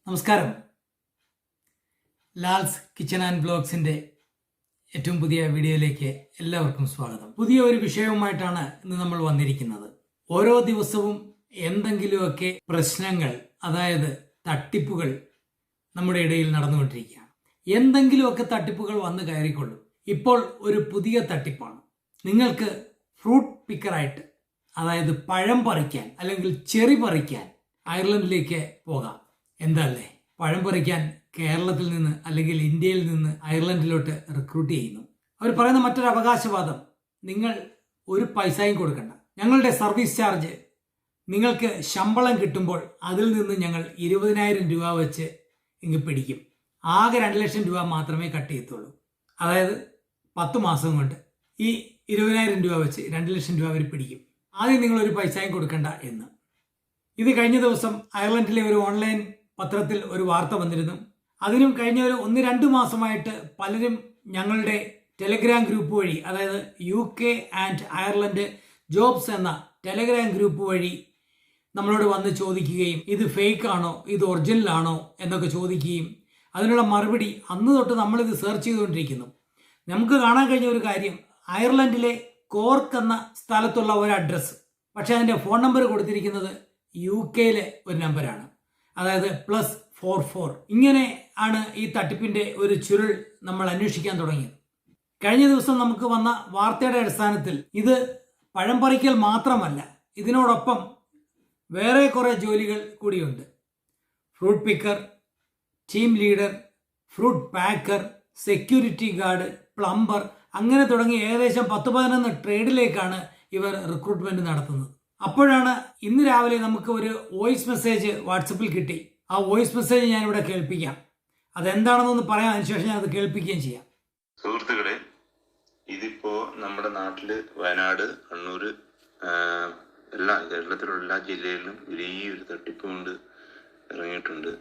നമസ്കാരം. Lal's kitchen and ബ്ലോഗ്സിൻ്റെ ഏറ്റവും പുതിയ വീഡിയോയിലേക്ക് എല്ലാവർക്കും സ്വാഗതം. പുതിയ ഒരു വിഷയവുമായിട്ടാണ് ഇന്ന് നമ്മൾ വന്നിരിക്കുന്നത്. ഓരോ ദിവസവും എന്തെങ്കിലുമൊക്കെ പ്രശ്നങ്ങൾ, അതായത് തട്ടിപ്പുകൾ നമ്മുടെ ഇടയിൽ നടന്നുകൊണ്ടിരിക്കുകയാണ്. എന്തെങ്കിലുമൊക്കെ തട്ടിപ്പുകൾ വന്ന് കയറിക്കൊള്ളും. ഇപ്പോൾ ഒരു പുതിയ തട്ടിപ്പാണ്. നിങ്ങൾക്ക് ഫ്രൂട്ട് പിക്കറായിട്ട്, അതായത് പഴം പറിക്കാൻ അല്ലെങ്കിൽ ചെറി പറിക്കാൻ അയർലൻഡിലേക്ക് പോകാം. എന്തല്ലേ, പഴം പറിക്കാൻ കേരളത്തിൽ നിന്ന് അല്ലെങ്കിൽ ഇന്ത്യയിൽ നിന്ന് അയർലൻഡിലോട്ട് റിക്രൂട്ട് ചെയ്യുന്നു. അവർ പറയുന്ന മറ്റൊരു അവകാശവാദം, നിങ്ങൾ ഒരു പൈസയും കൊടുക്കണ്ട, ഞങ്ങളുടെ സർവീസ് ചാർജ് നിങ്ങൾക്ക് ശമ്പളം കിട്ടുമ്പോൾ അതിൽ നിന്ന് ഞങ്ങൾ 20,000 രൂപ വെച്ച് ഇങ്ങ് പിടിക്കും. ആകെ 2 ലക്ഷം രൂപ മാത്രമേ കട്ട് ചെയ്യത്തുള്ളൂ. അതായത് 10 മാസം കൊണ്ട് ഈ 20,000 രൂപ വെച്ച് 2 ലക്ഷം രൂപ അവർ പിടിക്കും. ആദ്യം നിങ്ങളൊരു പൈസയും കൊടുക്കണ്ട എന്ന്. ഇത് കഴിഞ്ഞ ദിവസം അയർലൻഡിലെ ഒരു ഓൺലൈൻ പത്രത്തിൽ ഒരു വാർത്ത വന്നിരുന്നു. അതിനും കഴിഞ്ഞ ഒരു 1-2 മാസമായിട്ട് പലരും ഞങ്ങളുടെ ടെലഗ്രാം ഗ്രൂപ്പ് വഴി, അതായത് UK ആൻഡ് അയർലൻഡ് ജോബ്സ് എന്ന ടെലഗ്രാം ഗ്രൂപ്പ് വഴി നമ്മളോട് വന്ന് ചോദിക്കുകയും ഇത് ഫേക്ക് ആണോ, ഇത് ഒറിജിനൽ ആണോ എന്നൊക്കെ ചോദിക്കുകയും അതിനുള്ള മറുപടി അന്ന് തൊട്ട് നമ്മളിത് സെർച്ച് ചെയ്തുകൊണ്ടിരിക്കുന്നു. നമുക്ക് കാണാൻ കഴിഞ്ഞ ഒരു കാര്യം, അയർലൻഡിലെ കോർക്ക് എന്ന സ്ഥലത്തുള്ള ഒരു അഡ്രസ്സ്, പക്ഷേ അതിൻ്റെ ഫോൺ നമ്പർ കൊടുത്തിരിക്കുന്നത് UK ഒരു നമ്പറാണ്, അതായത് +44. ഇങ്ങനെ ആണ് ഈ തട്ടിപ്പിന്റെ ഒരു ചുരുൾ നമ്മൾ അന്വേഷിക്കാൻ തുടങ്ങിയത്. കഴിഞ്ഞ ദിവസം നമുക്ക് വന്ന വാർത്തയുടെ അടിസ്ഥാനത്തിൽ ഇത് പഴം പറിക്കൽ മാത്രമല്ല, ഇതിനോടൊപ്പം വേറെ കുറെ ജോലികൾ കൂടിയുണ്ട്. Fruit picker, team leader, fruit packer, security guard, plumber, അങ്ങനെ തുടങ്ങി ഏകദേശം 10-11 ട്രേഡിലേക്കാണ് ഇവർ റിക്രൂട്ട്മെന്റ് നടത്തുന്നത്. അപ്പോഴാണ് ഇന്ന് രാവിലെ നമുക്ക് ഒരു വോയിസ് മെസ്സേജ് വാട്സപ്പിൽ കിട്ടി. ആ വോയിസ് മെസ്സേജ് ഞാനിവിടെ കേൾപ്പിക്കാം. അതെന്താണെന്നൊന്ന് പറയാം, അതിനുശേഷം ഞാൻ അത് കേൾപ്പിക്കുകയും ചെയ്യാം. സുഹൃത്തുക്കളെ, ഇതിപ്പോ നമ്മുടെ നാട്ടില് വയനാട്, കണ്ണൂര്, കേരളത്തിലുള്ള എല്ലാ ജില്ലയിലും വലിയൊരു തട്ടിപ്പ് കൊണ്ട് ഇറങ്ങിയിട്ടുണ്ട്.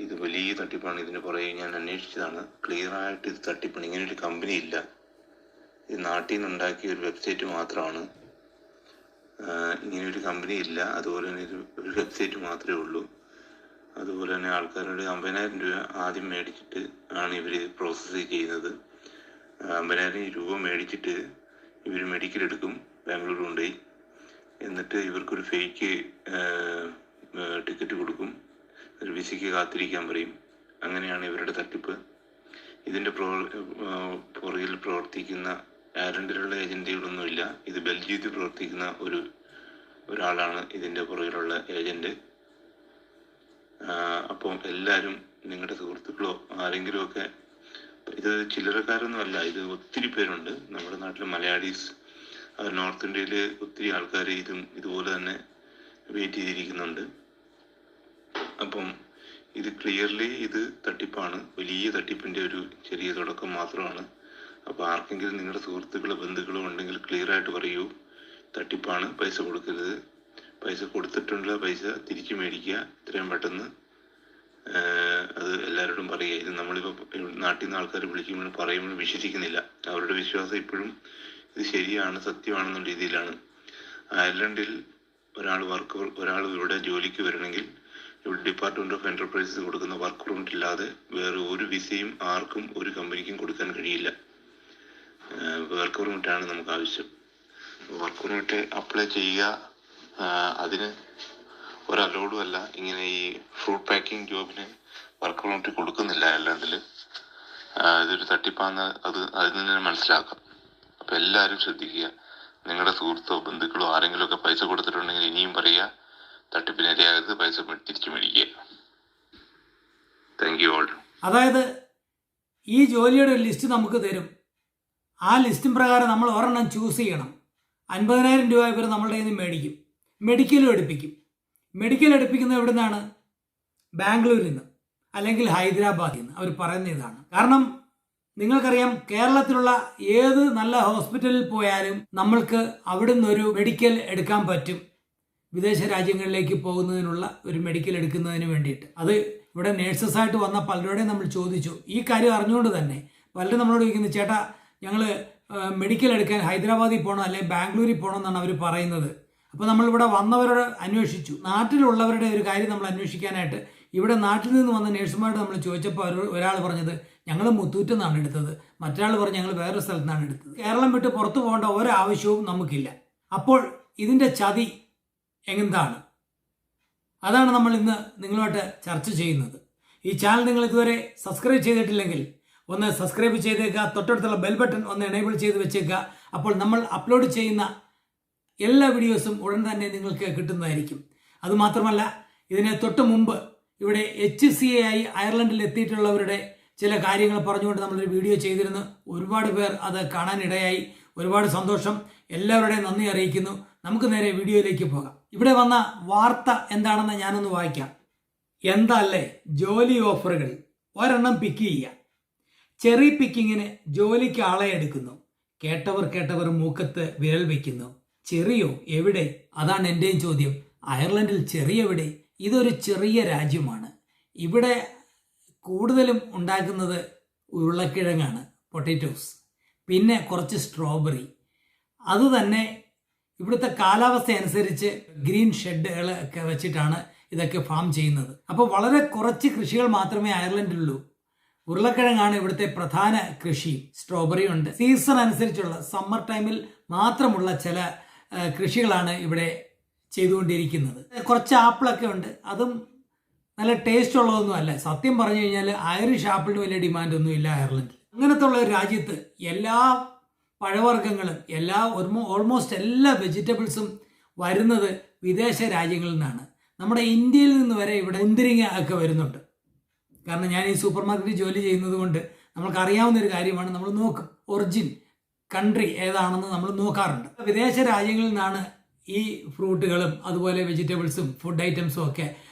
ഇത് വലിയ തട്ടിപ്പാണ്. ഇതിന് പുറകെ ഞാൻ അന്വേഷിച്ചതാണ്. ക്ലിയർ ആയിട്ട് ഇത് തട്ടിപ്പാണ്. ഇങ്ങനെ ഒരു കമ്പനി ഇല്ല. ഇത് നാട്ടിൽ നിന്നുണ്ടാക്കിയ ഒരു വെബ്സൈറ്റ് മാത്രമാണ്. ഇങ്ങനെ ഒരു കമ്പനി ഇല്ല. അതുപോലെ തന്നെ ഒരു വെബ്സൈറ്റ് മാത്രമേ ഉള്ളൂ. അതുപോലെ തന്നെ ആൾക്കാരോട് 50,000 രൂപ ആദ്യം മേടിച്ചിട്ട് ആണ് ഇവർ പ്രോസസ്സ് ചെയ്യുന്നത്. 50,000 രൂപ മേടിച്ചിട്ട് ഇവർ മെഡിക്കൽ എടുക്കും, ബാംഗ്ലൂർ കൊണ്ടുപോയി. എന്നിട്ട് ഇവർക്കൊരു ഫേക്ക് ടിക്കറ്റ് കൊടുക്കും, ഒരു വിസയ്ക്ക് കാത്തിരിക്കാൻ പറയും. അങ്ങനെയാണ് ഇവരുടെ തട്ടിപ്പ്. ഇതിൻ്റെ പുറകിൽ പ്രവർത്തിക്കുന്ന അയർലൻഡിലുള്ള ഏജന്റുകളൊന്നുമില്ല. ഇത് ബെൽജിയത്തിൽ പ്രവർത്തിക്കുന്ന ഒരാളാണ് ഇതിൻ്റെ പുറകിലുള്ള ഏജന്റ്. അപ്പം എല്ലാവരും, നിങ്ങളുടെ സുഹൃത്തുക്കളോ ആരെങ്കിലുമൊക്കെ, ഇത് ചില്ലറക്കാരൊന്നുമല്ല, ഇത് ഒത്തിരി പേരുണ്ട്. നമ്മുടെ നാട്ടിൽ മലയാളീസ്, നോർത്ത് ഇന്ത്യയിൽ ഒത്തിരി ആൾക്കാർ ഇതുപോലെ തന്നെ വെയിറ്റ് ചെയ്തിരിക്കുന്നുണ്ട്. അപ്പം ഇത് ക്ലിയർലി ഇത് തട്ടിപ്പാണ്. വലിയ തട്ടിപ്പിൻ്റെ ഒരു ചെറിയ തുടക്കം മാത്രമാണ്. അപ്പോൾ ആർക്കെങ്കിലും നിങ്ങളുടെ സുഹൃത്തുക്കളോ ബന്ധുക്കളോ ഉണ്ടെങ്കിൽ ക്ലിയർ ആയിട്ട് പറയൂ, തട്ടിപ്പാണ്, പൈസ കൊടുക്കരുത്. പൈസ കൊടുത്തിട്ടുള്ള പൈസ തിരിച്ചു മേടിക്കുക എത്രയും പെട്ടെന്ന്. അത് എല്ലാവരോടും പറയുക. ഇത് നമ്മളിപ്പോൾ നാട്ടിൽ നിന്ന് ആൾക്കാർ വിളിക്കുമ്പോൾ പറയുമ്പോൾ വിശ്വസിക്കുന്നില്ല. അവരുടെ വിശ്വാസം ഇപ്പോഴും ഇത് ശരിയാണ്, സത്യമാണെന്നുള്ള രീതിയിലാണ്. അയർലൻഡിൽ ഒരാൾ ഇവിടെ ജോലിക്ക് വരണമെങ്കിൽ ഇവിടെ ഡിപ്പാർട്ട്മെന്റ് ഓഫ് എന്റർപ്രൈസസ് കൊടുക്കുന്ന വർക്ക് പെർമിറ്റ് ഇല്ലാതെ വേറെ ഒരു വിസയും ആർക്കും ഒരു കമ്പനിക്കും കൊടുക്കാൻ കഴിയില്ല. വർക്ക് പെർമിറ്റാണ് നമുക്ക് ആവശ്യം. വർക്ക് പെർമിറ്റ് അപ്ലൈ ചെയ്യുക. അതിന് ഒരലോഡും അല്ല. ഇങ്ങനെ ഈ ഫ്രൂട്ട് പാക്കിംഗ് ജോബിന് വർക്ക് പെർമിറ്റ് കൊടുക്കുന്നില്ല അയർലൻഡിൽ. ഇതൊരു തട്ടിപ്പാന്ന് അതിൽ നിന്ന് മനസ്സിലാക്കാം. അപ്പം എല്ലാവരും ശ്രദ്ധിക്കുക. നിങ്ങളുടെ സുഹൃത്തോ ബന്ധുക്കളോ ആരെങ്കിലും ഒക്കെ പൈസ കൊടുത്തിട്ടുണ്ടെങ്കിൽ ഇനിയും പറയുക, തട്ടിപ്പിനിരയാകരുത്, പൈസ തിരിച്ചു മേടിക്കുക. Thank you all. അതായത് ഈ ജോലിയുടെ ലിസ്റ്റ് നമുക്ക് തരും. ആ ലിസ്റ്റും പ്രകാരം നമ്മൾ ഒരെണ്ണം ചൂസ് ചെയ്യണം. 50,000 രൂപ ഇവർ നമ്മളുടെ കയ്യിൽ നിന്ന് മേടിക്കും. മെഡിക്കലും എടുപ്പിക്കും. മെഡിക്കൽ എടുപ്പിക്കുന്നത് എവിടെ നിന്നാണ്? ബാംഗ്ലൂരിൽ നിന്ന് അല്ലെങ്കിൽ ഹൈദരാബാദിൽ നിന്ന്. അവർ പറയുന്ന ഇതാണ്. കാരണം നിങ്ങൾക്കറിയാം, കേരളത്തിലുള്ള ഏത് നല്ല ഹോസ്പിറ്റലിൽ പോയാലും നമ്മൾക്ക് അവിടുന്ന് ഒരു മെഡിക്കൽ എടുക്കാൻ പറ്റും. വിദേശ രാജ്യങ്ങളിലേക്ക് പോകുന്നതിനുള്ള ഒരു മെഡിക്കൽ എടുക്കുന്നതിന് വേണ്ടിയിട്ട്. അത് ഇവിടെ നേഴ്സസായിട്ട് വന്ന പലരോടെയും നമ്മൾ ചോദിച്ചു. ഈ കാര്യം അറിഞ്ഞുകൊണ്ട് തന്നെ പലരും നമ്മളോട് ചോദിക്കുന്നു, ചേട്ടാ ഞങ്ങൾ മെഡിക്കൽ എടുക്കാൻ ഹൈദരാബാദിൽ പോകണം അല്ലെങ്കിൽ ബാംഗ്ലൂരിൽ പോകണം എന്നാണ് അവർ പറയുന്നത്. അപ്പോൾ നമ്മളിവിടെ വന്നവരോട് അന്വേഷിച്ചു, നാട്ടിലുള്ളവരുടെ ഒരു കാര്യം നമ്മൾ അന്വേഷിക്കാനായിട്ട് ഇവിടെ നാട്ടിൽ നിന്ന് വന്ന നേഴ്സുമാരോട് നമ്മൾ ചോദിച്ചപ്പോൾ ഒരാൾ പറഞ്ഞത് ഞങ്ങൾ മുത്തൂറ്റിൽ നിന്നാണ് എടുത്തത്, മറ്റൊരാൾ പറഞ്ഞ് ഞങ്ങൾ വേറൊരു സ്ഥലത്ത് നിന്നാണ് എടുത്തത്. കേരളം വിട്ട് പുറത്തു പോകേണ്ട ഒരാവശ്യവും നമുക്കില്ല. അപ്പോൾ ഇതിൻ്റെ ചതി എന്താണ്? അതാണ് നമ്മൾ ഇന്ന് നിങ്ങളുമായിട്ട് ചർച്ച ചെയ്യുന്നത്. ഈ ചാനൽ നിങ്ങൾ ഇതുവരെ സബ്സ്ക്രൈബ് ചെയ്തിട്ടില്ലെങ്കിൽ ഒന്ന് സബ്സ്ക്രൈബ് ചെയ്തേക്കുക, തൊട്ടടുത്തുള്ള ബെൽ ബട്ടൺ ഒന്ന് എനേബിൾ ചെയ്ത് വെച്ചേക്കുക. അപ്പോൾ നമ്മൾ അപ്ലോഡ് ചെയ്യുന്ന എല്ലാ വീഡിയോസും ഉടൻ തന്നെ നിങ്ങൾക്ക് കിട്ടുന്നതായിരിക്കും. അതുമാത്രമല്ല, ഇതിന് തൊട്ട് മുമ്പ് ഇവിടെ HCA അയർലൻഡിൽ എത്തിയിട്ടുള്ളവരുടെ ചില കാര്യങ്ങൾ പറഞ്ഞുകൊണ്ട് നമ്മളൊരു വീഡിയോ ചെയ്തിരുന്നു. ഒരുപാട് പേർ അത് കാണാനിടയായി. ഒരുപാട് സന്തോഷം, എല്ലാവരുടെയും നന്ദി അറിയിക്കുന്നു. നമുക്ക് നേരെ വീഡിയോയിലേക്ക് പോകാം. ഇവിടെ വന്ന വാർത്ത എന്താണെന്ന് ഞാനൊന്ന് വായിക്കാം. എന്തല്ലേ ജോലി ഓഫറുകൾ, ഒരെണ്ണം പിക്ക് ചെയ്യുക. ചെറി പിക്കിങ്ങിന് ജോലിക്ക് ആളെ എടുക്കുന്നു. കേട്ടവർ മൂക്കത്ത് വിരൽ വയ്ക്കുന്നു. ചെറിയോ എവിടെ? അതാണ് എൻ്റെയും ചോദ്യം. അയർലൻഡിൽ ചെറി എവിടെ? ഇതൊരു ചെറിയ രാജ്യമാണ്. ഇവിടെ കൂടുതലും ഉണ്ടാക്കുന്നത് ഉരുളക്കിഴങ്ങാണ്, പൊട്ടറ്റോസ്, പിന്നെ കുറച്ച് സ്ട്രോബെറി. അതുതന്നെ ഇവിടുത്തെ കാലാവസ്ഥ അനുസരിച്ച് ഗ്രീൻ ഷെഡുകൾ ഒക്കെ വെച്ചിട്ടാണ് ഇതൊക്കെ ഫാം ചെയ്യുന്നത്. അപ്പോൾ വളരെ കുറച്ച് കൃഷികൾ മാത്രമേ അയർലൻഡിലുള്ളൂ. ഉരുളക്കിഴങ്ങാണ് ഇവിടുത്തെ പ്രധാന കൃഷി. സ്ട്രോബെറി ഉണ്ട്. സീസൺ അനുസരിച്ചുള്ള സമ്മർ ടൈമിൽ മാത്രമുള്ള ചില കൃഷികളാണ് ഇവിടെ ചെയ്തുകൊണ്ടിരിക്കുന്നത്. കുറച്ച് ആപ്പിളൊക്കെ ഉണ്ട്. അതും നല്ല ടേസ്റ്റ് ഉള്ളതൊന്നും അല്ല. സത്യം പറഞ്ഞു കഴിഞ്ഞാൽ ഐറിഷ് ആപ്പിളിന് വലിയ ഡിമാൻഡൊന്നും ഇല്ല അയർലൻഡിൽ. അങ്ങനത്തെ ഉള്ള ഒരു രാജ്യത്ത് എല്ലാ പഴവർഗ്ഗങ്ങളും ഓൾമോസ്റ്റ് എല്ലാ വെജിറ്റബിൾസും വരുന്നത് വിദേശ രാജ്യങ്ങളിൽ നിന്നാണ്. നമ്മുടെ ഇന്ത്യയിൽ നിന്ന് വരെ ഇവിടെ മുന്തിരിങ്ങ ഒക്കെ വരുന്നുണ്ട്. കാരണം ഞാൻ ഈ സൂപ്പർ മാർക്കറ്റിൽ ജോലി ചെയ്യുന്നത് കൊണ്ട് നമ്മൾക്ക് അറിയാവുന്ന ഒരു കാര്യമാണ്. നമ്മൾ നോക്കും ഒറിജിൻ കൺട്രി ഏതാണെന്ന് നമ്മൾ നോക്കാറുണ്ട്. വിദേശ രാജ്യങ്ങളിൽ നിന്നാണ് ഈ ഫ്രൂട്ടുകളും അതുപോലെ വെജിറ്റബിൾസും ഫുഡ് ഐറ്റംസും ഒക്കെ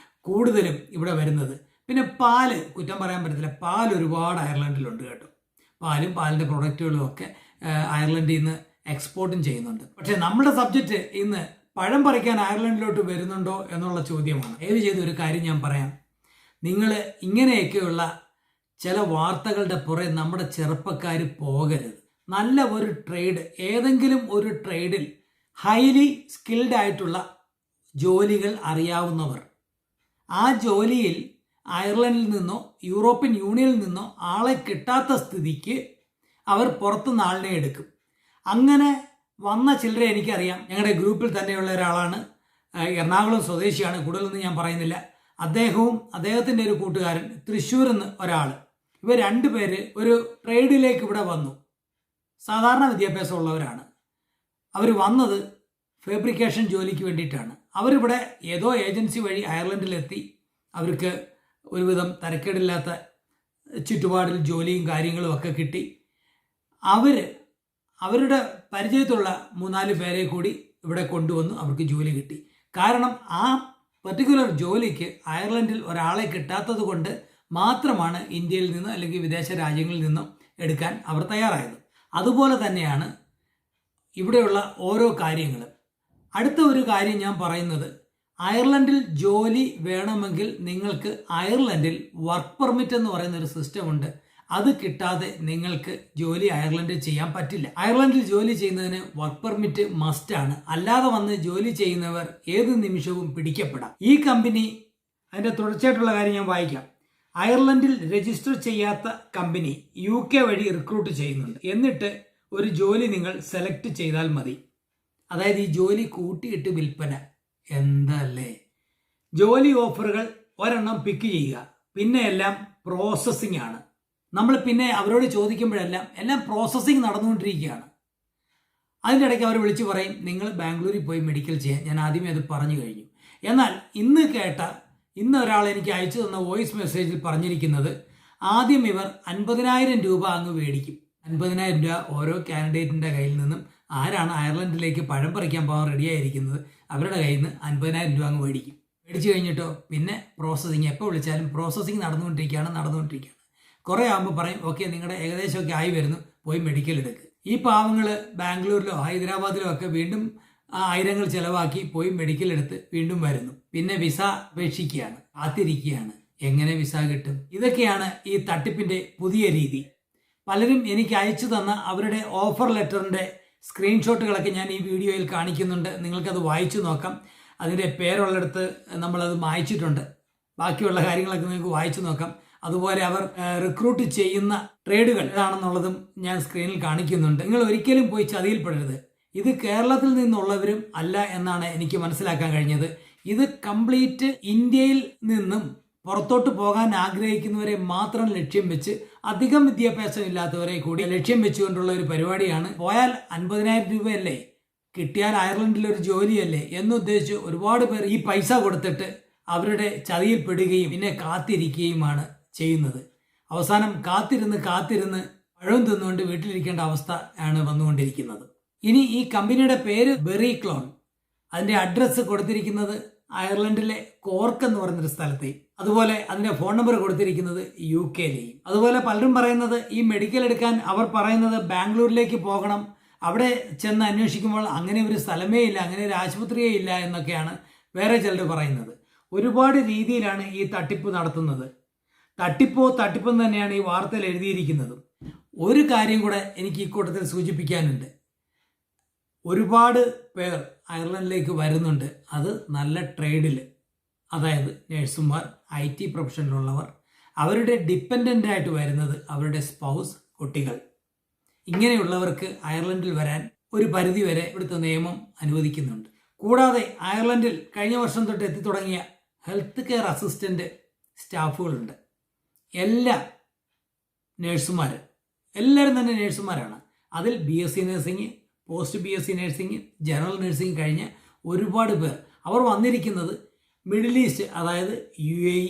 കൂടുതലും ഇവിടെ വരുന്നത്. പിന്നെ പാല് കുറ്റം പറയാൻ പറ്റത്തില്ല. പാൽ ഒരുപാട് അയർലൻഡിലുണ്ട് കേട്ടോ. പാലിൻ്റെ പ്രൊഡക്റ്റുകളും ഒക്കെ അയർലൻഡിൽ നിന്ന് എക്സ്പോർട്ടും ചെയ്യുന്നുണ്ട്. പക്ഷേ നമ്മുടെ സബ്ജക്റ്റ് ഇന്ന് പഴം പറിക്കാൻ അയർലൻഡിലോട്ട് വരുന്നുണ്ടോ എന്നുള്ള ചോദ്യമാണ്. ദയവ് ചെയ്ത് ഒരു കാര്യം ഞാൻ പറയാം. നിങ്ങൾ ഇങ്ങനെയൊക്കെയുള്ള ചില വാർത്തകളുടെ പുറകെ നമ്മുടെ ചെറുപ്പക്കാർ പോകരുത്. നല്ല ഒരു ട്രേഡ്, ഏതെങ്കിലും ഒരു ട്രേഡിൽ ഹൈലി സ്കിൽഡ് ആയിട്ടുള്ള ജോലികൾ അറിയാവുന്നവർ, ആ ജോലിയിൽ അയർലൻഡിൽ നിന്നോ യൂറോപ്യൻ യൂണിയനിൽ നിന്നോ ആളെ കിട്ടാത്ത സ്ഥിതിക്ക് അവർ പുറത്തുനിന്ന് ആളിനെ എടുക്കും. അങ്ങനെ വന്ന ചിലരെ എനിക്കറിയാം. ഞങ്ങളുടെ ഗ്രൂപ്പിൽ തന്നെയുള്ള ഒരാളാണ്, എറണാകുളം സ്വദേശിയാണ്, കൂടുതലൊന്നും ഞാൻ പറയുന്നില്ല. അദ്ദേഹത്തിൻ്റെ ഒരു കൂട്ടുകാരൻ തൃശ്ശൂരിൽ നിന്ന് ഒരാൾ, ഇവർ രണ്ടുപേര് ഒരു ട്രേഡിലേക്ക് ഇവിടെ വന്നു. സാധാരണ വിദ്യാഭ്യാസമുള്ളവരാണ്. അവർ വന്നത് ഫാബ്രിക്കേഷൻ ജോലിക്ക് വേണ്ടിയിട്ടാണ്. അവരിവിടെ ഏതോ ഏജൻസി വഴി അയർലൻഡിലെത്തി. അവർക്ക് ഒരുവിധം തരക്കേടില്ലാത്ത ചുറ്റുപാടിൽ ജോലിയും കാര്യങ്ങളും ഒക്കെ കിട്ടി. അവരുടെ പരിചയത്തുള്ള 3-4 പേരെ കൂടി ഇവിടെ കൊണ്ടുവന്നു. അവർക്ക് ജോലി കിട്ടി. കാരണം ആ പർട്ടിക്കുലർ ജോലിക്ക് അയർലൻഡിൽ ഒരാളെ കിട്ടാത്തത് കൊണ്ട് മാത്രമാണ് ഇന്ത്യയിൽ നിന്ന് അല്ലെങ്കിൽ വിദേശ രാജ്യങ്ങളിൽ നിന്നും എടുക്കാൻ അവർ തയ്യാറായത്. അതുപോലെ തന്നെയാണ് ഇവിടെയുള്ള ഓരോ കാര്യങ്ങളും. അടുത്ത ഒരു കാര്യം ഞാൻ പറയുന്നത്, അയർലൻഡിൽ ജോലി വേണമെങ്കിൽ നിങ്ങൾക്ക് അയർലൻഡിൽ വർക്ക് പെർമിറ്റ് എന്ന് പറയുന്ന ഒരു സിസ്റ്റം ഉണ്ട്. അത് കിട്ടാതെ നിങ്ങൾക്ക് ജോലി അയർലൻഡിൽ ചെയ്യാൻ പറ്റില്ല. അയർലൻഡിൽ ജോലി ചെയ്യുന്നതിന് വർക്ക് പെർമിറ്റ് മസ്റ്റാണ്. അല്ലാതെ വന്ന് ജോലി ചെയ്യുന്നവർ ഏത് നിമിഷവും പിടിക്കപ്പെടാം. ഈ കമ്പനി, അതിൻ്റെ തുടർച്ചയായിട്ടുള്ള കാര്യം ഞാൻ വായിക്കാം. അയർലൻഡിൽ രജിസ്റ്റർ ചെയ്യാത്ത കമ്പനി UK വഴി റിക്രൂട്ട് ചെയ്യുന്നുണ്ട്. എന്നിട്ട് ഒരു ജോലി നിങ്ങൾ സെലക്ട് ചെയ്താൽ മതി. അതായത് ഈ ജോലി കൂട്ടിയിട്ട് വിൽപ്പന. എന്തല്ലേ ജോലി ഓഫറുകൾ ഒരെണ്ണം പിക്ക് ചെയ്യുക. പിന്നെ എല്ലാം പ്രോസസ്സിംഗ് ആണ്. നമ്മൾ പിന്നെ അവരോട് ചോദിക്കുമ്പോഴെല്ലാം എല്ലാം പ്രോസസ്സിംഗ് നടന്നുകൊണ്ടിരിക്കുകയാണ്. അതിൻ്റെ ഇടയ്ക്ക് അവർ വിളിച്ചു പറയും നിങ്ങൾ ബാംഗ്ലൂരിൽ പോയി മെഡിക്കൽ ചെയ്യാൻ. ഞാൻ ആദ്യമേ അത് പറഞ്ഞു കഴിഞ്ഞു. എന്നാൽ ഇന്ന് ഒരാൾ എനിക്ക് അയച്ചു തന്ന വോയിസ് മെസ്സേജിൽ പറഞ്ഞിരിക്കുന്നത്, ആദ്യം ഇവർ 50,000 രൂപ അങ്ങ് മേടിക്കും. 50,000 രൂപ ഓരോ കാൻഡിഡേറ്റിൻ്റെ കയ്യിൽ നിന്നും. ആരാണ് അയർലൻഡിലേക്ക് പഴം പറിക്കാൻ പോകാൻ റെഡിയായിരിക്കുന്നത് അവരുടെ കയ്യിൽ നിന്ന് 50,000 രൂപ അങ്ങ് മേടിക്കും. മേടിച്ചു കഴിഞ്ഞിട്ടോ പിന്നെ പ്രോസസ്സിങ്, എപ്പോൾ വിളിച്ചാലും പ്രോസസ്സിങ് നടന്നുകൊണ്ടിരിക്കുകയാണ്. കുറേ ആകുമ്പോൾ പറയും ഓക്കെ നിങ്ങളുടെ ഏകദേശമൊക്കെ ആയി വരുന്നു, പോയി മെഡിക്കൽ എടുക്കുക. ഈ പാവങ്ങൾ ബാംഗ്ലൂരിലോ ഹൈദരാബാദിലോ ഒക്കെ വീണ്ടും ആയിരങ്ങൾ ചിലവാക്കി പോയി മെഡിക്കൽ എടുത്ത് വീണ്ടും വരുന്നു. പിന്നെ വിസ അപേക്ഷിക്കുകയാണ്, കാത്തിരിക്കുകയാണ്. എങ്ങനെ വിസ കിട്ടും? ഇതൊക്കെയാണ് ഈ തട്ടിപ്പിൻ്റെ പുതിയ രീതി. പലരും എനിക്ക് അയച്ചു തന്ന അവരുടെ ഓഫർ ലെറ്ററിൻ്റെ സ്ക്രീൻഷോട്ടുകളൊക്കെ ഞാൻ ഈ വീഡിയോയിൽ കാണിക്കുന്നുണ്ട്. നിങ്ങൾക്കത് വായിച്ചു നോക്കാം. അതിൻ്റെ പേരുള്ളിടത്ത് നമ്മളത് വായിച്ചിട്ടുണ്ട്. ബാക്കിയുള്ള കാര്യങ്ങളൊക്കെ നിങ്ങൾക്ക് വായിച്ചു നോക്കാം. അതുപോലെ അവർ റിക്രൂട്ട് ചെയ്യുന്ന ട്രേഡുകൾ ഏതാണെന്നുള്ളതും ഞാൻ സ്ക്രീനിൽ കാണിക്കുന്നുണ്ട്. നിങ്ങൾ ഒരിക്കലും പോയി ചതിയിൽപ്പെടരുത്. ഇത് കേരളത്തിൽ നിന്നുള്ളവരും അല്ല എന്നാണ് എനിക്ക് മനസ്സിലാക്കാൻ കഴിഞ്ഞത്. ഇത് കംപ്ലീറ്റ് ഇന്ത്യയിൽ നിന്നും പുറത്തോട്ട് പോകാൻ ആഗ്രഹിക്കുന്നവരെ മാത്രം ലക്ഷ്യം വെച്ച്, അധികം വിദ്യാഭ്യാസം ഇല്ലാത്തവരെ കൂടി ലക്ഷ്യം വെച്ചുകൊണ്ടുള്ള ഒരു പരിപാടിയാണ്. പോയാൽ 50,000 രൂപയല്ലേ, കിട്ടിയാൽ അയർലൻഡിൽ ഒരു ജോലിയല്ലേ എന്നുദ്ദേശിച്ച് ഒരുപാട് പേർ ഈ പൈസ കൊടുത്തിട്ട് അവരുടെ ചതിയിൽപ്പെടുകയും പിന്നെ കാത്തിരിക്കുകയുമാണ് ചെയ്യുന്നത്. അവസാനം കാത്തിരുന്ന് പഴം തിന്നുകൊണ്ട് വീട്ടിലിരിക്കേണ്ട അവസ്ഥ ആണ് വന്നുകൊണ്ടിരിക്കുന്നത്. ഇനി ഈ കമ്പനിയുടെ പേര് ബെറിക്ലോൺ. അതിൻ്റെ അഡ്രസ്സ് കൊടുത്തിരിക്കുന്നത് അയർലൻഡിലെ കോർക്ക് എന്ന് പറയുന്നൊരു സ്ഥലത്തെയും, അതുപോലെ അതിൻ്റെ ഫോൺ നമ്പർ കൊടുത്തിരിക്കുന്നത് UK-ലെയും. അതുപോലെ പലരും പറയുന്നത് ഈ മെഡിക്കൽ എടുക്കാൻ അവർ പറയുന്നത് ബാംഗ്ലൂരിലേക്ക് പോകണം, അവിടെ ചെന്ന് അന്വേഷിക്കുമ്പോൾ അങ്ങനെ ഒരു സ്ഥലമേ ഇല്ല, അങ്ങനെ ഒരു ആശുപത്രിയേ ഇല്ല എന്നൊക്കെയാണ് വേറെ ചിലർ പറയുന്നത്. ഒരുപാട് രീതിയിലാണ് ഈ തട്ടിപ്പ് നടത്തുന്നത്. തട്ടിപ്പെന്ന് തന്നെയാണ് ഈ വാർത്തയിൽ എഴുതിയിരിക്കുന്നത്. ഒരു കാര്യം കൂടെ എനിക്ക് ഈ കൂട്ടത്തിൽ സൂചിപ്പിക്കാനുണ്ട്. ഒരുപാട് പേർ അയർലൻഡിലേക്ക് വരുന്നുണ്ട്. അത് നല്ല ട്രേഡിൽ, അതായത് നഴ്സുമാർ, IT പ്രൊഫഷനിലുള്ളവർ, അവരുടെ ഡിപ്പെൻഡൻ്റ് ആയിട്ട് വരുന്നത് അവരുടെ സ്പൗസ്, കുട്ടികൾ. ഇങ്ങനെയുള്ളവർക്ക് അയർലൻഡിൽ വരാൻ ഒരു പരിധി വരെ ഇവിടുത്തെ നിയമം അനുവദിക്കുന്നുണ്ട്. കൂടാതെ അയർലൻഡിൽ കഴിഞ്ഞ വർഷം തൊട്ട് എത്തിത്തുടങ്ങിയ ഹെൽത്ത് കെയർ അസിസ്റ്റൻ്റ് സ്റ്റാഫുകളുണ്ട്. എല്ലാ നേഴ്സുമാർ, എല്ലാവരും തന്നെ നേഴ്സുമാരാണ്. അതിൽ BSc nursing, post BSc nursing, general nursing കഴിഞ്ഞ ഒരുപാട് പേർ. അവർ വന്നിരിക്കുന്നത് മിഡിൽ ഈസ്റ്റ്, അതായത് UAE,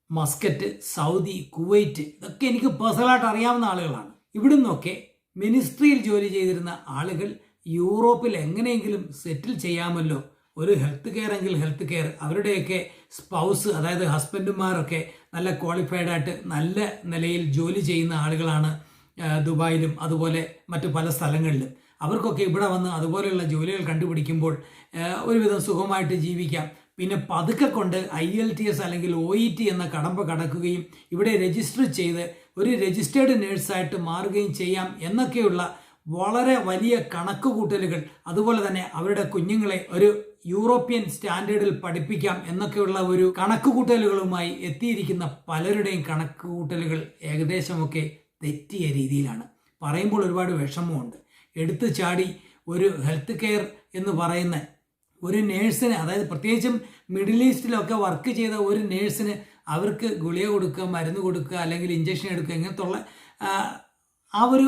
മസ്കറ്റ്, സൗദി, കുവൈറ്റ്, ഇതൊക്കെ എനിക്ക് പേഴ്സണലായിട്ട് അറിയാവുന്ന ആളുകളാണ്. ഇവിടെ നിന്നൊക്കെ മിനിസ്ട്രിയിൽ ജോലി ചെയ്തിരുന്ന ആളുകൾ യൂറോപ്പിൽ എങ്ങനെയെങ്കിലും സെറ്റിൽ ചെയ്യാമല്ലോ, ഒരു ഹെൽത്ത് കെയർ എങ്കിൽ ഹെൽത്ത് കെയർ, അവരുടെയൊക്കെ സ്പൗസ്, അതായത് ഹസ്ബൻഡുമാരൊക്കെ നല്ല ക്വാളിഫൈഡ് ആയിട്ട് നല്ല നിലയിൽ ജോലി ചെയ്യുന്ന ആളുകളാണ് ദുബായിലും അതുപോലെ മറ്റു പല സ്ഥലങ്ങളിലും. അവർക്കൊക്കെ ഇവിടെ വന്ന് അതുപോലെയുള്ള ജോലികൾ കണ്ടുപിടിക്കുമ്പോൾ ഒരുവിധം സുഖമായിട്ട് ജീവിക്കാം. പിന്നെ പതുക്കെ കൊണ്ട് IELTS അല്ലെങ്കിൽ OET എന്ന കടമ്പ കടക്കുകയും ഇവിടെ രജിസ്റ്റർ ചെയ്ത് ഒരു രജിസ്റ്റേർഡ് നേഴ്സായിട്ട് മാറുകയും ചെയ്യാം എന്നൊക്കെയുള്ള വളരെ വലിയ കണക്കുകൂട്ടലുകൾ, അതുപോലെ തന്നെ അവരുടെ കുഞ്ഞുങ്ങളെ ഒരു യൂറോപ്യൻ സ്റ്റാൻഡേർഡിൽ പഠിപ്പിക്കാം എന്നൊക്കെയുള്ള ഒരു കണക്കുകൂട്ടലുകളുമായി എത്തിയിരിക്കുന്ന പലരുടെയും കണക്കുകൂട്ടലുകൾ ഏകദേശമൊക്കെ തെറ്റിയ രീതിയിലാണ്. പറയുമ്പോൾ ഒരുപാട് വിഷമമുണ്ട്. എടുത്തു ചാടി ഒരു ഹെൽത്ത് കെയർ എന്ന് പറയുന്ന ഒരു നേഴ്സിന്, അതായത് പ്രത്യേകിച്ചും മിഡിൽ ഈസ്റ്റിലൊക്കെ വർക്ക് ചെയ്ത ഒരു നേഴ്സിന് അവർക്ക് ഗുളിക കൊടുക്കുക, മരുന്ന് കൊടുക്കുക, അല്ലെങ്കിൽ ഇഞ്ചക്ഷൻ എടുക്കുക, ഇങ്ങനത്തുള്ള ആ ഒരു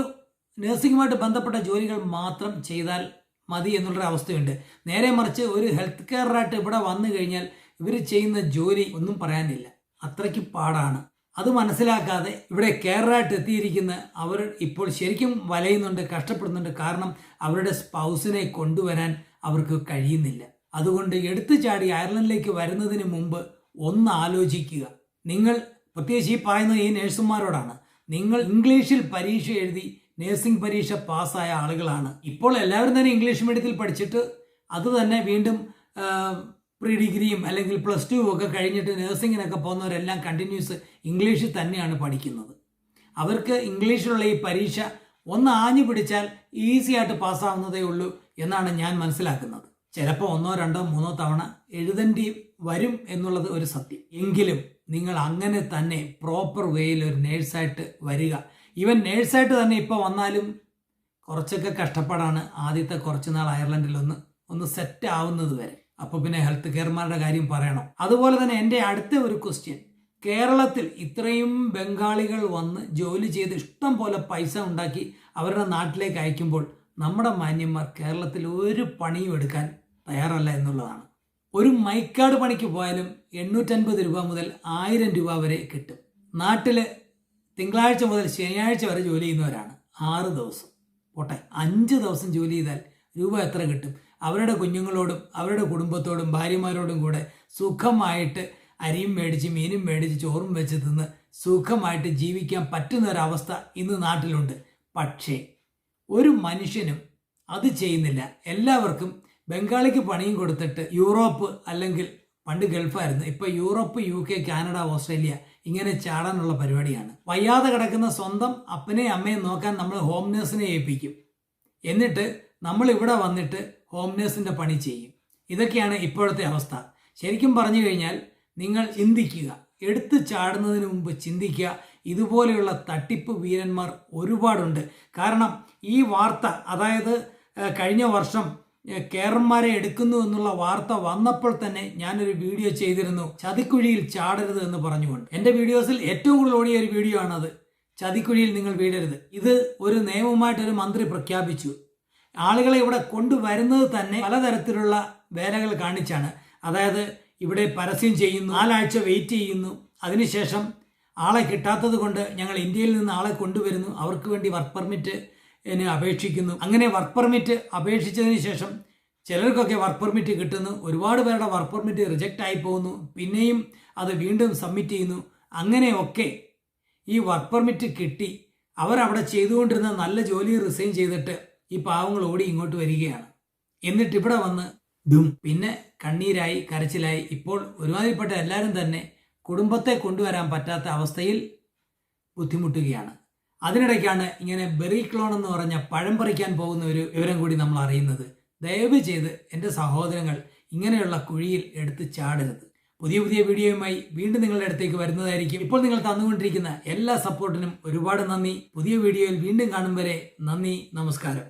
നഴ്സിംഗുമായിട്ട് ബന്ധപ്പെട്ട ജോലികൾ മാത്രം ചെയ്താൽ മതി എന്നുള്ളൊരു അവസ്ഥയുണ്ട്. നേരെ മറിച്ച് ഒരു ഹെൽത്ത് കെയറായിട്ട് ഇവിടെ വന്നു കഴിഞ്ഞാൽ ഇവർ ചെയ്യുന്ന ജോലി ഒന്നും പറയാനില്ല, അത്രയ്ക്ക് പാടാണ്. അത് മനസ്സിലാക്കാതെ ഇവിടെ കെയറായിട്ട് എത്തിയിരിക്കുന്ന അവർ ഇപ്പോൾ ശരിക്കും വലയുന്നുണ്ട്, കഷ്ടപ്പെടുന്നുണ്ട്. കാരണം അവരുടെ സ്പൗസിനെ കൊണ്ടുവരാൻ അവർക്ക് കഴിയുന്നില്ല. അതുകൊണ്ട് എടുത്തു ചാടി അയർലൻഡിലേക്ക് വരുന്നതിന് മുമ്പ് ഒന്ന് ആലോചിക്കുക. നിങ്ങൾ, പ്രത്യേകിച്ച് ഈ പറയുന്ന ഈ നേഴ്സുമാരോടാണ്, നിങ്ങൾ ഇംഗ്ലീഷിൽ പരീക്ഷ എഴുതി നേഴ്സിംഗ് പരീക്ഷ പാസ്സായ ആളുകളാണ്. ഇപ്പോൾ എല്ലാവരും തന്നെ ഇംഗ്ലീഷ് മീഡിയത്തിൽ പഠിച്ചിട്ട് അത് തന്നെ വീണ്ടും പ്രീ ഡിഗ്രിയും അല്ലെങ്കിൽ +2 ഒക്കെ കഴിഞ്ഞിട്ട് നേഴ്സിങ്ങിനൊക്കെ പോകുന്നവരെല്ലാം കണ്ടിന്യൂസ് ഇംഗ്ലീഷിൽ തന്നെയാണ് പഠിക്കുന്നത്. അവർക്ക് ഇംഗ്ലീഷിലുള്ള ഈ പരീക്ഷ ഒന്ന് ആഞ്ഞു പിടിച്ചാൽ ഈസി ആയിട്ട് പാസ്സാവുന്നതേ ഉള്ളൂ എന്നാണ് ഞാൻ മനസ്സിലാക്കുന്നത്. ചിലപ്പോൾ 1, 2, 3 തവണ എഴുതേണ്ടി വരും എന്നുള്ളത് ഒരു സത്യം. എങ്കിലും നിങ്ങൾ അങ്ങനെ തന്നെ പ്രോപ്പർ വേയിൽ ഒരു നേഴ്സായിട്ട് വരിക. ഈവൻ നേഴ്സായിട്ട് തന്നെ ഇപ്പോൾ വന്നാലും കുറച്ചൊക്കെ കഷ്ടപ്പാടാണ് ആദ്യത്തെ കുറച്ച് നാൾ അയർലൻഡിൽ ഒന്ന് സെറ്റ് ആവുന്നത് വരെ. അപ്പോൾ പിന്നെ ഹെൽത്ത് കെയർമാരുടെ കാര്യം പറയണം. അതുപോലെ തന്നെ എൻ്റെ അടുത്ത ഒരു ക്വസ്റ്റ്യൻ, കേരളത്തിൽ ഇത്രയും ബംഗാളികൾ വന്ന് ജോലി ചെയ്ത് ഇഷ്ടം പോലെ പൈസ ഉണ്ടാക്കി അവരുടെ നാട്ടിലേക്ക് അയക്കുമ്പോൾ നമ്മുടെ മാന്യന്മാർ കേരളത്തിൽ ഒരു പണിയും എടുക്കാൻ തയ്യാറല്ല എന്നുള്ളതാണ്. ഒരു മൈക്കാട് പണിക്ക് പോയാലും 850 രൂപ മുതൽ 1000 രൂപ വരെ കിട്ടും. നാട്ടിൽ തിങ്കളാഴ്ച മുതൽ ശനിയാഴ്ച വരെ ജോലി ചെയ്യുന്നവരാണ്. 6 ദിവസം പോട്ടെ, 5 ദിവസം ജോലി ചെയ്താൽ രൂപ എത്ര കിട്ടും? അവരുടെ കുഞ്ഞുങ്ങളോടും അവരുടെ കുടുംബത്തോടും ഭാര്യമാരോടും കൂടെ സുഖമായിട്ട് അരിയും മേടിച്ച് മീനും മേടിച്ച് ചോറും വെച്ച് തിന്ന് സുഖമായിട്ട് ജീവിക്കാൻ പറ്റുന്ന ഒരവസ്ഥ ഇന്ന് നാട്ടിലുണ്ട്. പക്ഷേ ഒരു മനുഷ്യനും അത് ചെയ്യുന്നില്ല. എല്ലാവർക്കും ബംഗാളിക്ക് പണിയും കൊടുത്തിട്ട് യൂറോപ്പ്, അല്ലെങ്കിൽ പണ്ട് ഗൾഫായിരുന്നു, ഇപ്പോൾ യൂറോപ്പ്, UK, കാനഡ, ഓസ്ട്രേലിയ ഇങ്ങനെ ചാടാനുള്ള പരിപാടിയാണ്. വയ്യാതെ കിടക്കുന്ന സ്വന്തം അപ്പനെയും അമ്മയും നോക്കാൻ നമ്മൾ ഹോം നേഴ്സിനെ ഏൽപ്പിക്കും. എന്നിട്ട് നമ്മൾ ഇവിടെ വന്നിട്ട് ഹോം നേഴ്സിൻ്റെ പണി ചെയ്യും. ഇതൊക്കെയാണ് ഇപ്പോഴത്തെ അവസ്ഥ. ശരിക്കും പറഞ്ഞു കഴിഞ്ഞാൽ നിങ്ങൾ ചിന്തിക്കുക, എടുത്തു ചാടുന്നതിന് മുമ്പ് ചിന്തിക്കുക. ഇതുപോലെയുള്ള തട്ടിപ്പ് വീരന്മാർ ഒരുപാടുണ്ട്. കാരണം ഈ വാർത്ത, അതായത് കഴിഞ്ഞ വർഷം കേറന്മാരെ എടുക്കുന്നു എന്നുള്ള വാർത്ത വന്നപ്പോൾ തന്നെ ഞാനൊരു വീഡിയോ ചെയ്തിരുന്നു, ചതിക്കുഴിയിൽ ചാടരുത് എന്ന് പറഞ്ഞുകൊണ്ട്. എൻ്റെ വീഡിയോസിൽ ഏറ്റവും കൂടുതൽ ഓടിയ ഒരു വീഡിയോ ആണത്, ചതിക്കുഴിയിൽ നിങ്ങൾ വീഴരുത്. ഇത് ഒരു നിയമമായിട്ടൊരു മന്ത്രി പ്രഖ്യാപിച്ചു. ആളുകളെ ഇവിടെ കൊണ്ടുവരുന്നത് തന്നെ പലതരത്തിലുള്ള വേലകൾ കാണിച്ചാണ്. അതായത് ഇവിടെ പരസ്യം ചെയ്യുന്നു, 4 ആഴ്ച വെയിറ്റ് ചെയ്യുന്നു, അതിനുശേഷം ആളെ കിട്ടാത്തത് കൊണ്ട് ഞങ്ങൾ ഇന്ത്യയിൽ നിന്ന് ആളെ കൊണ്ടുവരുന്നു, അവർക്ക് വേണ്ടി വർക്ക് പെർമിറ്റ് അപേക്ഷിക്കുന്നു. അങ്ങനെ വർക്ക് പെർമിറ്റ് അപേക്ഷിച്ചതിന് ശേഷം ചിലർക്കൊക്കെ വർക്ക് പെർമിറ്റ് കിട്ടുന്നു, ഒരുപാട് പേരുടെ വർക്ക് പെർമിറ്റ് റിജക്റ്റ് ആയി പോകുന്നു, പിന്നെയും അത് വീണ്ടും സബ്മിറ്റ് ചെയ്യുന്നു. അങ്ങനെയൊക്കെ ഈ വർക്ക് പെർമിറ്റ് കിട്ടി അവരവിടെ ചെയ്തുകൊണ്ടിരുന്ന നല്ല ജോലി റിസൈൻ ചെയ്തിട്ട് ഈ പാവങ്ങൾ ഓടി ഇങ്ങോട്ട് വരികയാണ്. എന്നിട്ട് ഇവിടെ വന്ന് പിന്നെ കണ്ണീരായി കരച്ചിലായി. ഇപ്പോൾ ഒരുമാതിരിപ്പെട്ട എല്ലാവരും തന്നെ കുടുംബത്തെ കൊണ്ടുവരാൻ പറ്റാത്ത അവസ്ഥയിൽ ബുദ്ധിമുട്ടുകയാണ്. അതിനിടയ്ക്കാണ് ഇങ്ങനെ ബെറി ക്ലോൺ എന്ന് പറഞ്ഞ പഴം പറിക്കാൻ പോകുന്ന ഒരു വിവരം കൂടി നമ്മൾ അറിയുന്നത്. ദയവ് ചെയ്ത് എൻ്റെ സഹോദരങ്ങൾ ഇങ്ങനെയുള്ള കുഴിയിൽ എടുത്ത് ചാടരുത്. പുതിയ വീഡിയോയുമായി വീണ്ടും നിങ്ങളുടെ അടുത്തേക്ക് വരുന്നതായിരിക്കും. ഇപ്പോൾ നിങ്ങൾ തന്നുകൊണ്ടിരിക്കുന്ന എല്ലാ സപ്പോർട്ടിനും ഒരുപാട് നന്ദി. പുതിയ വീഡിയോയിൽ വീണ്ടും കാണും വരെ നന്ദി, നമസ്കാരം.